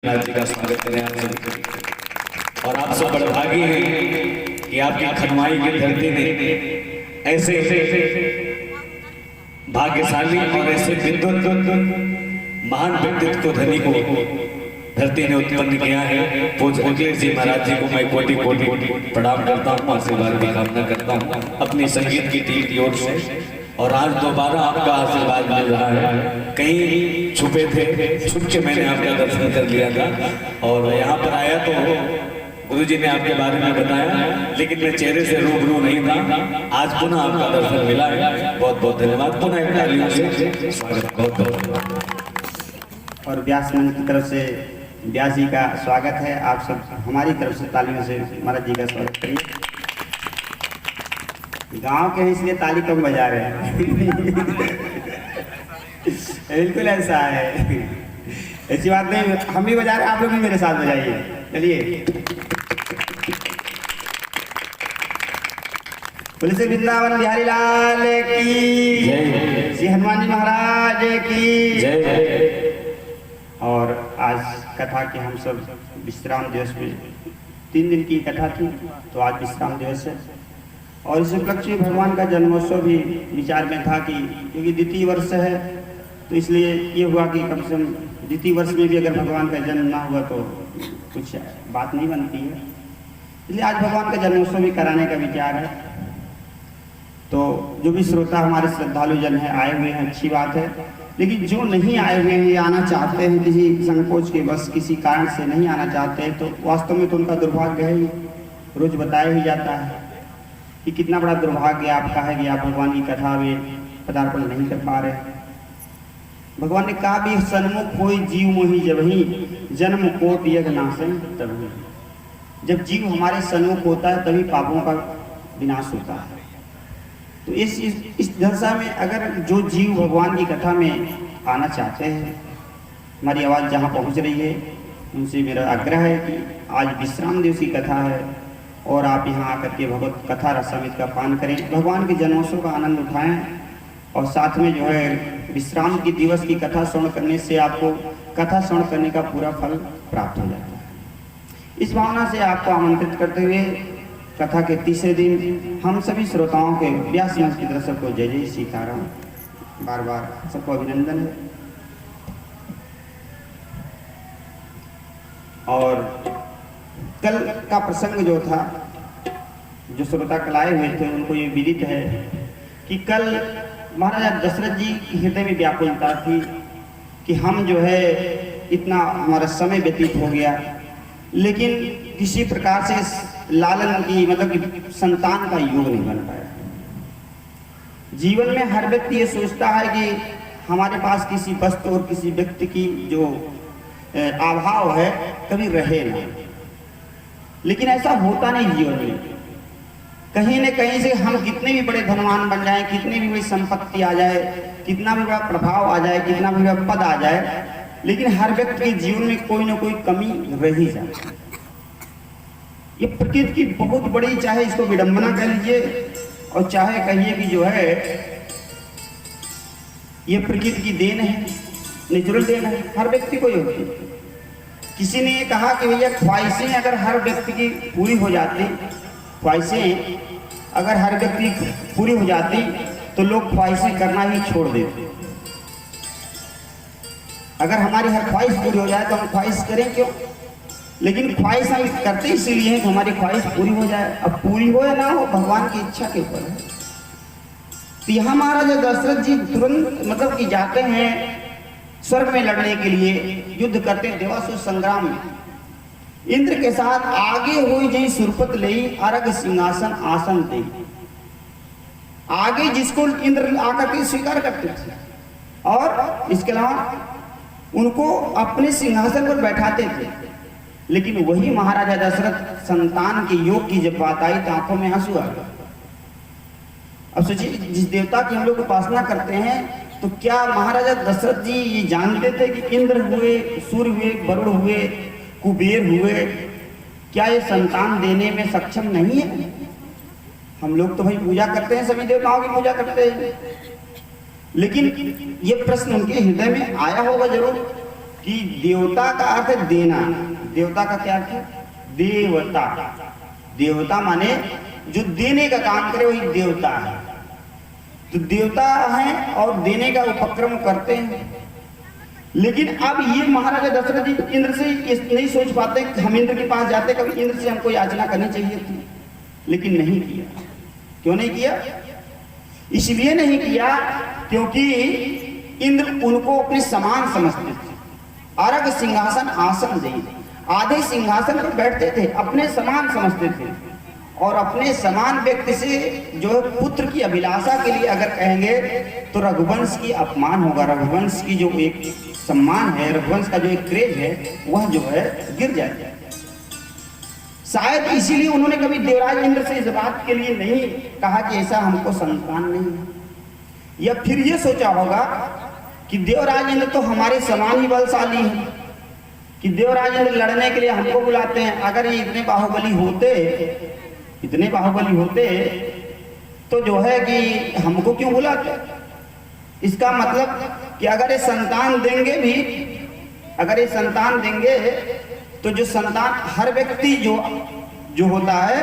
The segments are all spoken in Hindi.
राज्य का स्वागत करें आप सभी। और आप सब बड़भागी हैं कि आपकी खनवाई की धरती ने ऐसे भाग्यशाली और ऐसे विद्वत महान व्यक्तित्व को धनी को धरती ने उत्पन्न किया है। पूज्य अखिलेश जी महाराज जी को मैं कोटि कोटि प्रणाम करता हूँ, आशीर्वाद की कामना करता हूँ अपनी संगीत की टीम की ओर से। और आज दोबारा आपका आशीर्वाद मिल रहा है। कहीं छुपे थे, छुप के मैंने आपका दर्शन कर लिया था और यहाँ पर आया तो गुरुजी ने आपके बारे में बताया, लेकिन मैं चेहरे से रूबरू नहीं था। आज पुनः आपका दर्शन मिला है, बहुत बहुत धन्यवाद। पुनः एक तालियों से स्वागत, बहुत बहुत। और व्यास मंच की तरफ से व्यास जी का स्वागत है। आप सब हमारी तरफ से तालियों से महाराज जी का स्वागत करिए। गांव के हैं इसलिए ताली कम बजा रहे हैं। बिल्कुल ऐसा है, ऐसी बात नहीं। हम भी बजा रहे हैं, आप लोग भी मेरे साथ बजाइए। चलिए, तुलसी वृंदावन बिहारी लाल की जय, श्री हनुमान जी महाराज की जय। और आज कथा के हम सब विश्राम दिवस में 3 दिन की कथा थी, तो आज विश्राम दिवस है। और इस उपलक्ष्य में भगवान का जन्मोत्सव भी विचार में था कि क्योंकि द्वितीय वर्ष है, तो इसलिए ये हुआ कि कम से कम द्वितीय वर्ष में भी अगर भगवान का जन्म ना हुआ तो कुछ बात नहीं बनती है। इसलिए आज भगवान का जन्मोत्सव भी कराने का विचार है। तो जो भी श्रोता हमारे श्रद्धालु जन है आए हुए हैं, अच्छी बात है। लेकिन जो नहीं आए हुए हैं या आना चाहते हैं, किसी संकोच के बस किसी कारण से नहीं आना चाहते हैं, तो वास्तव में तो उनका दुर्भाग्य है ही। रोज बताया ही जाता है कि कितना बड़ा दुर्भाग्य आपका है कि आप भगवान की कथा में पदार्पण नहीं कर पा रहे। भगवान ने कहा भी सन्मुख कोई जीव मोहि जबहि जन्म कोट यज्ञ नाशं तबहि। जब जीव हमारे सन्मुख होता है तभी पापों का विनाश होता है। तो इस दशा में अगर जो जीव भगवान की कथा में आना चाहते हैं, हमारी आवाज़ जहाँ पहुँच रही है, उनसे मेरा आग्रह है कि आज विश्राम दिवस की कथा है और आप यहाँ आकर के भगवत कथा रसामृत का पान करें, भगवान के जन्मोत्सव का आनंद उठाएं। और साथ में जो है विश्राम की दिवस की कथा श्रवण करने से आपको कथा श्रवण करने का पूरा फल प्राप्त हो जाता है। इस भावना से आपको आमंत्रित करते हुए कथा के तीसरे दिन हम सभी श्रोताओं के व्यास मंच की तरफ सबको जय जय सीताराम, बार बार सबको अभिनंदन है। और कल का प्रसंग जो था, जो श्रोता कल आए हुए थे उनको ये विदित है कि कल महाराजा दशरथ जी के हृदय में व्याकुलता थी कि हम जो है इतना हमारा समय व्यतीत हो गया, लेकिन किसी प्रकार से लालन की मतलब कि संतान का योग नहीं बन पाया। जीवन में हर व्यक्ति ये सोचता है कि हमारे पास किसी वस्तु और किसी व्यक्ति की जो अभाव है कभी रहे ना, लेकिन ऐसा होता नहीं जीवन में। कहीं न कहीं से हम कितने भी बड़े धनवान बन जाएं, कितनी भी बड़ी संपत्ति आ जाए, कितना भी बड़ा प्रभाव आ जाए, कितना भी बड़ा पद आ जाए, लेकिन हर व्यक्ति के जीवन में कोई ना कोई कमी रह ही जाए। ये प्रकृति की बहुत बड़ी, चाहे इसको विडंबना कह लीजिए और चाहे कहिए कि जो है ये प्रकृति की देन है, नेचुरल देन है, हर व्यक्ति को ही होती है। किसी ने ये कहा कि भैया ख्वाहिशें अगर हर व्यक्ति की पूरी हो जाती, ख्वाहिशें अगर हर व्यक्ति की पूरी हो जाती तो लोग ख्वाहिशें करना ही छोड़ देते। अगर हमारी हर ख्वाहिश पूरी हो जाए तो हम ख्वाहिश करें क्यों? लेकिन ख्वाहिश हम करते इसीलिए हैं कि हमारी ख्वाहिश पूरी हो जाए। अब पूरी हो या ना हो भगवान की इच्छा के ऊपर है। तो यहाँ महाराजा दशरथ जी तुरंत मतलब कि जाते हैं स्वर्ग में लड़ने के लिए, युद्ध करते हैं देवासुर संग्राम में। इंद्र के साथ आगे हुई जई सुरपत ले अर्घ सिंहासन आसन दे। आगे जिसको इंद्र आकर के स्वीकार करते थे और इसके अलावा उनको अपने सिंहासन पर बैठाते थे। लेकिन वही महाराजा दशरथ संतान के योग की जब बात आई तो आंखों में आंसू आ गए। अब सोचिए, जिस देवता की हम लोग उपासना करते हैं, तो क्या महाराजा दशरथ जी ये जानते थे कि इंद्र हुए, सूर्य हुए, वरुण हुए, कुबेर हुए, क्या ये संतान देने में सक्षम नहीं है? हम लोग तो भाई पूजा करते हैं, सभी देवताओं की पूजा करते हैं, लेकिन ये प्रश्न उनके हृदय में आया होगा जरूर कि देवता का अर्थ है देना। देवता का क्या अर्थ है? देवता। देवता माने जो देने का काम करे वही देवता है। तो देवता है और देने का उपक्रम करते हैं। लेकिन अब ये महाराजा दशरथ जी इंद्र से नहीं सोच पाते कि हम इंद्र के पास जाते, कभी इंद्र से हमको याचना करनी चाहिए थी, लेकिन नहीं किया। क्यों नहीं किया? इसलिए नहीं किया क्योंकि इंद्र उनको अपने समान समझते थे। अर्घ सिंहासन आसन दे, आधे सिंहासन पर बैठते थे, अपने समान समझते थे। और अपने समान व्यक्ति से जो है पुत्र की अभिलाषा के लिए अगर कहेंगे तो रघुवंश की अपमान होगा। रघुवंश की जो एक सम्मान है, रघुवंश का जो एक क्रेज है, वह जो है गिर जाएगा। शायद इसीलिए उन्होंने कभी देवराज इंद्र से इस बात के लिए नहीं कहा कि ऐसा हमको संतान नहीं है, या फिर ये सोचा होगा कि देवराज इंद्र तो हमारे समान ही बलशाली हैं, कि देवराज इंद्र लड़ने के लिए हमको बुलाते हैं। अगर ये इतने बाहुबली होते तो जो है कि हमको क्यों बुलाते? इसका मतलब कि अगर ये संतान देंगे भी, अगर ये संतान देंगे तो जो संतान, हर व्यक्ति जो होता है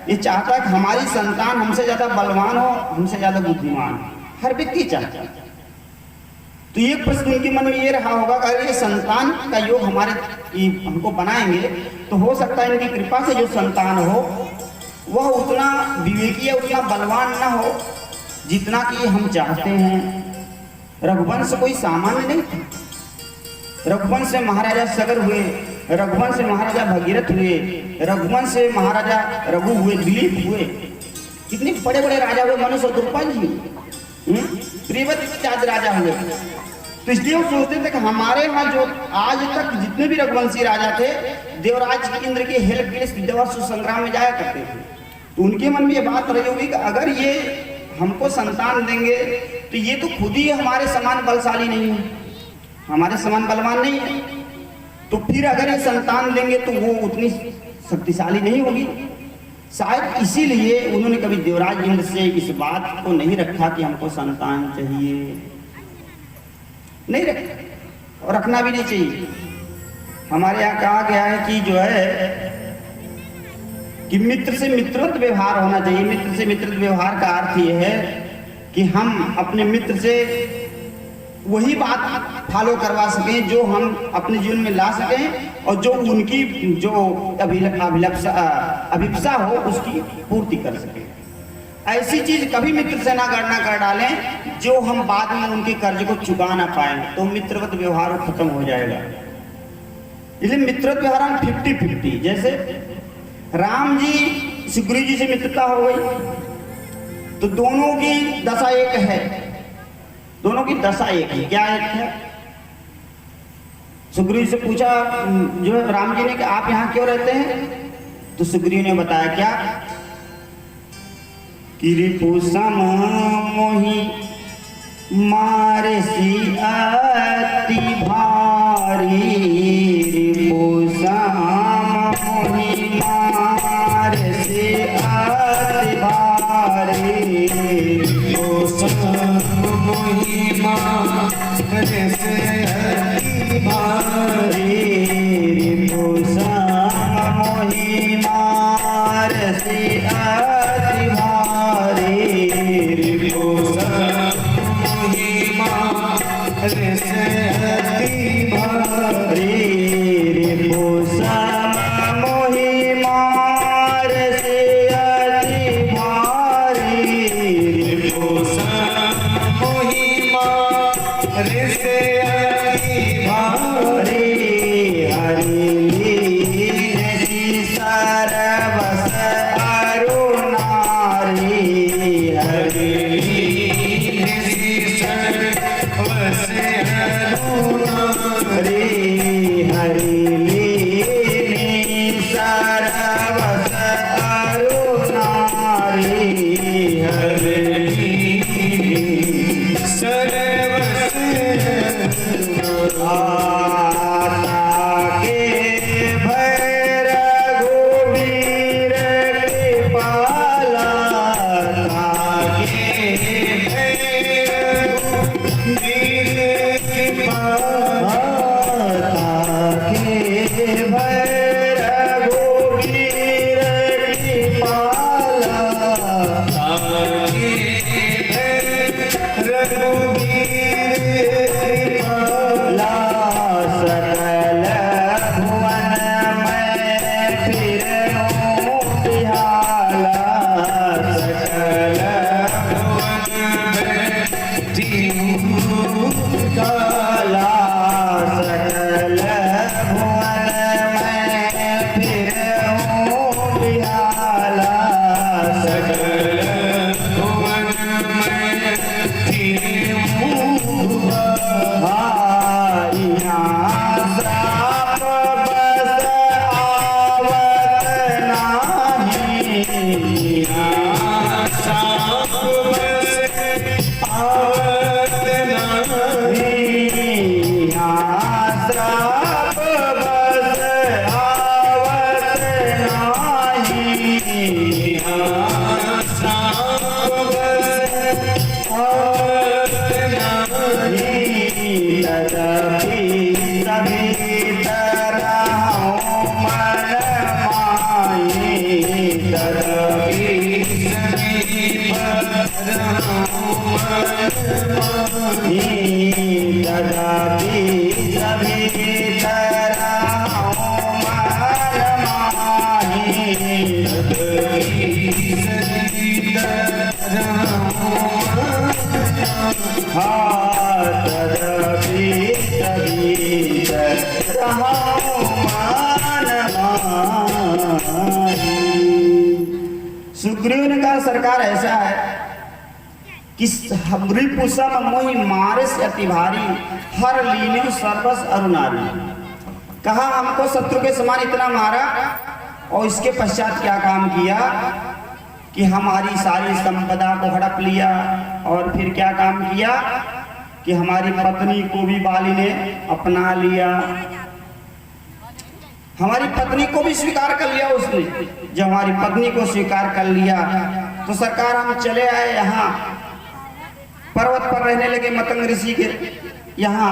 ये चाहता है कि हमारी संतान हमसे ज्यादा बलवान हो, हमसे ज्यादा बुद्धिमान हो, हर व्यक्ति चाहता है। तो ये प्रश्न उनके मन में ये रहा होगा कि अगर ये संतान का योग हमको बनाएंगे तो हो सकता है इनकी कृपा से जो संतान हो वह उतना विवेकी या उतना बलवान ना हो जितना कि हम चाहते हैं। रघुवंश कोई सामान्य नहीं था। रघुवंश से महाराजा सगर हुए, रघुवंश से महाराजा भगीरथ हुए, रघुवंश से महाराजा रघु हुए, दिलीप हुए, कितने बड़े बड़े राजा हुए, मनु शत्रुघ्न जी, प्रियव्रत राजा हुए। तो इसलिए वो सोचते थे कि हमारे यहाँ जो आज तक जितने भी रघुवंशी राजा थे, देवराज इंद्र के हेल्प के लिए देवर्ष संग्राम में जाया करते थे। तो उनके मन में ये बात रही होगी कि अगर ये हमको संतान देंगे तो ये तो खुद ही हमारे समान बलशाली नहीं है, हमारे समान बलवान नहीं है, तो फिर अगर ये संतान देंगे तो वो उतनी शक्तिशाली नहीं होगी। शायद इसीलिए उन्होंने कभी देवराज इंद्र से इस बात को नहीं रखा कि हमको संतान चाहिए, नहीं रखा और रखना भी नहीं चाहिए। हमारे यहाँ कहा गया है कि जो है कि मित्र से मित्रवत व्यवहार होना चाहिए। मित्र से मित्रवत व्यवहार का अर्थ ये है कि हम अपने मित्र से वही बात फॉलो करवा सकें जो हम अपने जीवन में ला सकें, और जो उनकी जो अभिप्सा हो उसकी पूर्ति कर सकें। ऐसी चीज कभी मित्र से ना कर डालें जो हम बाद में उनके कर्ज को चुका ना पाए, तो मित्रवत व्यवहार खत्म हो जाएगा। इसलिए मित्रवत व्यवहार हम 50-50, जैसे राम जी सुग्रीव जी से मित्रता हो गई तो दोनों की दशा एक है, दोनों की दशा एक है। क्या एक है? सुग्रीव से पूछा जो राम जी ने कि आप यहाँ क्यों रहते हैं? तो सुग्रीव ने बताया क्या कि रिपुसम मोहि मारे सी अति भारी, रिपुसम मोहि मारे सी अति भारी, रिपुसम मोहि मारे सी अति भारी, रिपुसम मोहि मारे सी अति भारी, रिपुसम मोहि मारे सी अति भारी। सुग्रीव ने कहा सरकार ऐसा है कि हमरी पुसम मोहि मारिस अति भारी हर लीने सर्वस अरुणारी। कहा हमको शत्रु के समान इतना मारा और इसके पश्चात क्या काम किया कि हमारी सारी संपदा को हड़प लिया और फिर क्या काम किया कि हमारी पत्नी को भी बाली ने अपना लिया, हमारी पत्नी को भी स्वीकार कर लिया उसने। जब हमारी पत्नी को स्वीकार कर लिया तो सरकार हम चले आए यहाँ पर्वत पर रहने लगे, मतंग ऋषि के यहाँ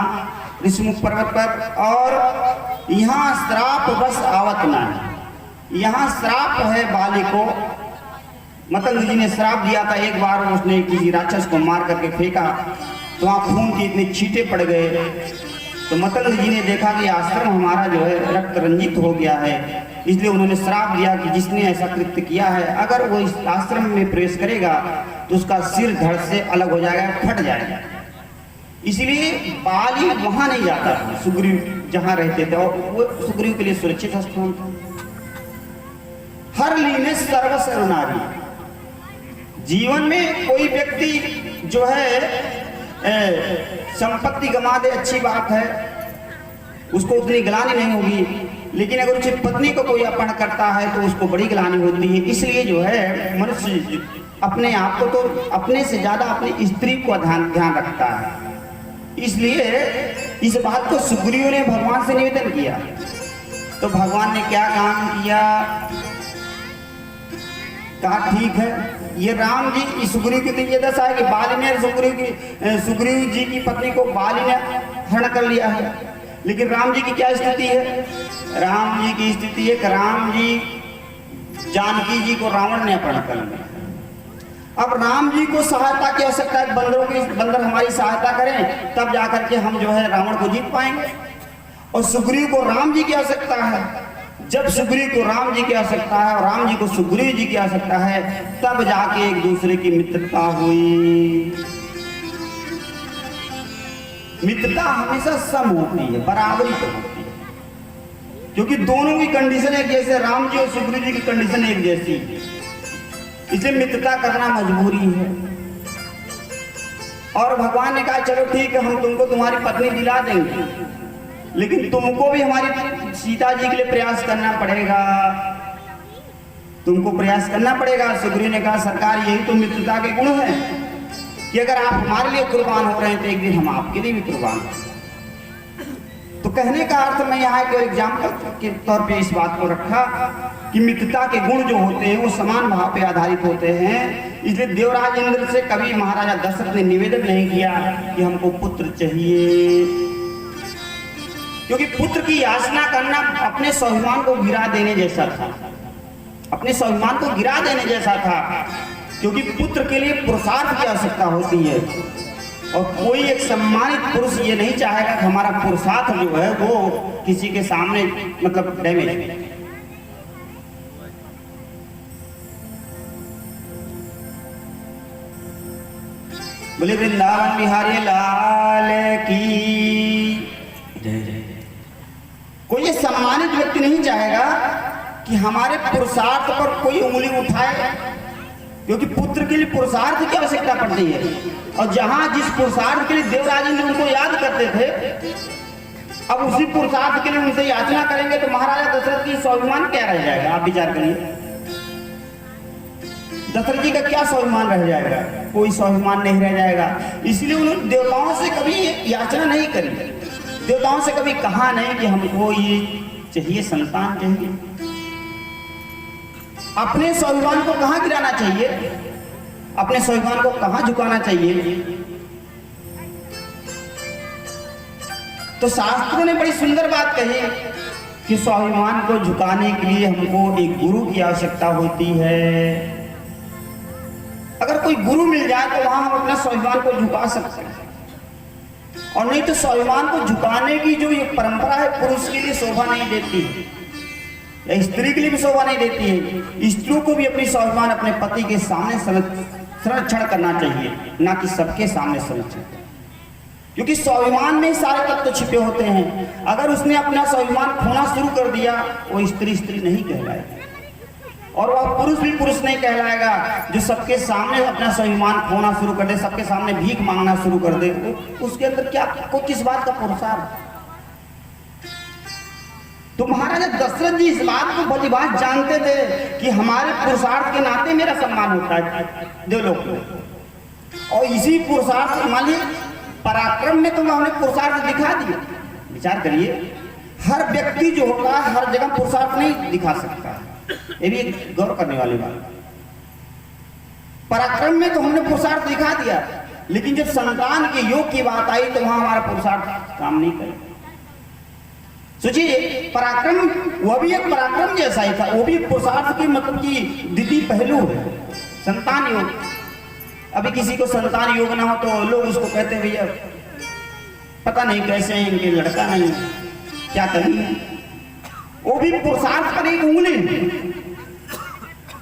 ऋषिमुख पर्वत पर। और यहाँ श्राप बस आवत ना है, यहाँ श्राप है बाली को। मतंग जी ने श्राप दिया था, एक बार उसने किसी राक्षस को मार करके फेंका तो वहाँ खून के इतने छींटे पड़ गए। तो मतंग जी ने देखा कि आश्रम हमारा जो है रक्त रंजित हो गया है, इसलिए उन्होंने श्राप दिया कि जिसने ऐसा कृत्य किया है अगर वो इस आश्रम में प्रवेश करेगा तो उसका सिर धड़ से अलग हो जाएगा, फट जाएगा। इसलिए बाली वहां नहीं जाता था, सुग्रीव जहां रहते थे, और वो सुग्रीव के लिए सुरक्षित स्थान था। हर लीने सर्वस अरुणारी। जीवन में कोई व्यक्ति जो है संपत्ति गंवा दे, अच्छी बात है, उसको उतनी ग्लानि नहीं होगी, लेकिन अगर उसकी पत्नी को कोई अपहरण करता है तो उसको बड़ी ग्लानि होती है। इसलिए जो है मनुष्य अपने आप को तो अपने से ज्यादा अपनी स्त्री को ध्यान रखता है। इसलिए इस बात को सुग्रीव ने भगवान से निवेदन किया तो भगवान ने क्या काम किया, कहा ठीक है ये राम जी सुग्रीव की ये दशा है कि बाली ने सुग्रीव जी की पत्नी को बाली ने हरण कर लिया है। लेकिन राम जी की क्या स्थिति है, राम जी की स्थिति है कि राम जी जानकी जी को रावण ने अपहरण कर लिया। अब राम जी को सहायता की आवश्यकता है, बंदर हमारी सहायता करें तब जाकर के हम जो है रावण को जीत पाएंगे। और सुग्रीव को राम जी की आवश्यकता है, जब सुग्रीव को राम जी की आवश्यकता है और राम जी को सुग्रीव जी की आवश्यकता है तब जाके एक दूसरे की मित्रता हुई। मित्रता हमेशा सम होती है, बराबरी तो होती है, क्योंकि दोनों की कंडीशन एक जैसे, राम जी और सुग्रीव जी की कंडीशन एक जैसी, इसलिए मित्रता करना मजबूरी है। और भगवान ने कहा चलो ठीक है हम तुमको तुम्हारी पत्नी दिला देंगे, लेकिन तुमको भी हमारी सीता जी के लिए प्रयास करना पड़ेगा, तुमको प्रयास करना पड़ेगा। सुग्रीव ने कहा सरकार यही तो मित्रता के गुण है कि अगर आप हमारे लिए कुर्बान हो रहे हैं तो एक दिन हम आपके लिए भी कुर्बान हैं। तो कहने का अर्थ मैं यहाँ के एग्जाम्पल के तौर पे इस बात को रखा कि मित्रता के गुण जो होते हैं वो समान भाव पे आधारित होते हैं। इसलिए देवराज इंद्र से कभी महाराजा दशरथ ने निवेदन नहीं किया कि हमको पुत्र चाहिए, क्योंकि पुत्र की याचना करना अपने स्वाभिमान को गिरा देने जैसा था, अपने स्वाभिमान को गिरा देने जैसा था। क्योंकि पुत्र के लिए पुरुषार्थ की आवश्यकता होती है, और कोई एक सम्मानित पुरुष ये नहीं चाहेगा कि हमारा पुरुषार्थ जो है वो किसी के सामने मतलब डैमेज हो। बोले वृंदावन बिहारी लाल की। कोई ये सम्मानित व्यक्ति नहीं चाहेगा कि हमारे पुरुषार्थ पर कोई उंगली उठाए, क्योंकि पुत्र के लिए पुरुषार्थ की आवश्यकता पड़ती है। और जहां जिस पुरुषार्थ के लिए देवराज इंद्र उनको याद करते थे, अब उसी पुरुषार्थ के लिए उनसे याचना करेंगे तो महाराजा दशरथ की स्वाभिमान क्या रह जाएगा? आप विचार करिए, दशरथ जी का क्या स्वाभिमान रह जाएगा? कोई स्वाभिमान नहीं रह जाएगा। इसलिए उन्होंने देवताओं से कभी याचना नहीं करी, देवताओं से कभी कहा नहीं कि हमको ये चाहिए, संतान चाहिए। अपने स्वाभिमान को कहां गिराना चाहिए, अपने स्वाभिमान को कहां झुकाना चाहिए? तो शास्त्रों ने बड़ी सुंदर बात कही कि स्वाभिमान को झुकाने के लिए हमको एक गुरु की आवश्यकता होती है। अगर कोई गुरु मिल जाए तो वहां हम अपना स्वाभिमान को झुका सकते हैं, और नहीं तो स्वाभिमान को झुकाने की जो ये परंपरा है पुरुष के लिए शोभा नहीं देती या स्त्री के लिए भी शोभा नहीं देती है। स्त्रियों को भी अपनी स्वाभिमान अपने पति के सामने संरक्षण करना चाहिए, ना कि सबके सामने संरक्षण, क्योंकि स्वाभिमान में सारे तत्व छिपे होते हैं। अगर उसने अपना स्वाभिमान खोना शुरू कर दिया, वो स्त्री स्त्री नहीं कहलाएगी, और वह पुरुष भी पुरुष नहीं कहलाएगा जो सबके सामने अपना स्वाभिमान खोना शुरू कर दे, सबके सामने भीख मांगना शुरू कर दे। उसके अंदर क्या को किस बात का पुरुषार्थ? तो महाराजा दशरथ जी इस बात को भली बात जानते थे कि हमारे पुरुषार्थ के नाते मेरा सम्मान होता है देवलोक में, और इसी पुरुषार्थ मान लीजिए पराक्रम में तो उन्होंने पुरुषार्थ दिखा दिया। विचार करिए, हर व्यक्ति जो होगा हर जगह पुरुषार्थ नहीं दिखा सकता, ये भी एक गौर करने वाली बात। पराक्रम में तो हमने पुरुषार्थ दिखा दिया, लेकिन जब संतान के योग की बात आई तो वहां हमारा पुरुषार्थ काम नहीं करे। सोचिए, पराक्रम वह भी एक पराक्रम जैसा ही था, वो भी पुरुषार्थ की मतलब की द्वितीय पहलू है। संतान योग, अभी किसी को संतान योग ना हो तो लोग उसको कहते हैं भैया पता नहीं कैसे है, इनके लड़का नहीं, क्या करेंगे? वो भी पुरुषार्थ पर एक उंगली,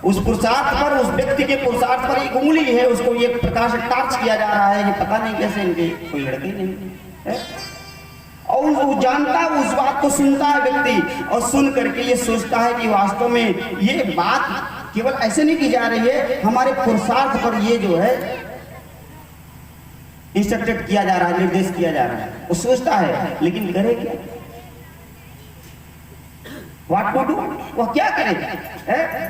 उस पुरुषार्थ पर, उस व्यक्ति के पुरुषार्थ पर एक उंगली है, उसको एक प्रकार से टार्च किया जा रहा है कि पता नहीं कैसे इनके कोई लड़के नहीं है। और वो जानता है, उस बात को सुनता है व्यक्ति, और सुन करके ये सोचता है कि वास्तव में ये बात केवल ऐसे नहीं की जा रही है, हमारे पुरुषार्थ पर ये जो है इंस्ट्रक्टेड किया जा रहा है, निर्देश किया जा रहा है। वो सोचता है, लेकिन करे क्या? What to do? वह क्या करेगा?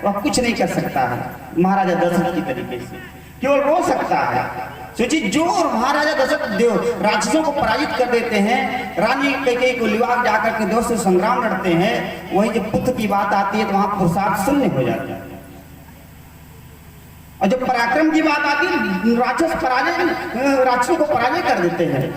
वह कुछ नहीं कर सकता है महाराजा दशरथ की तरीके से, केवल रो सकता है। सोचिए, जो महाराजा दशरथ देव राक्षसों को पराजित कर देते हैं, रानी कैकेयी को लिवा जाकर के देव से संग्राम लड़ते हैं, वही जब पुत्र की बात आती है तो वहां पुरुषार्थ शून्य हो जाता है। और जब पराक्रम की बात आती है, राक्षसों को पराजय कर देते हैं,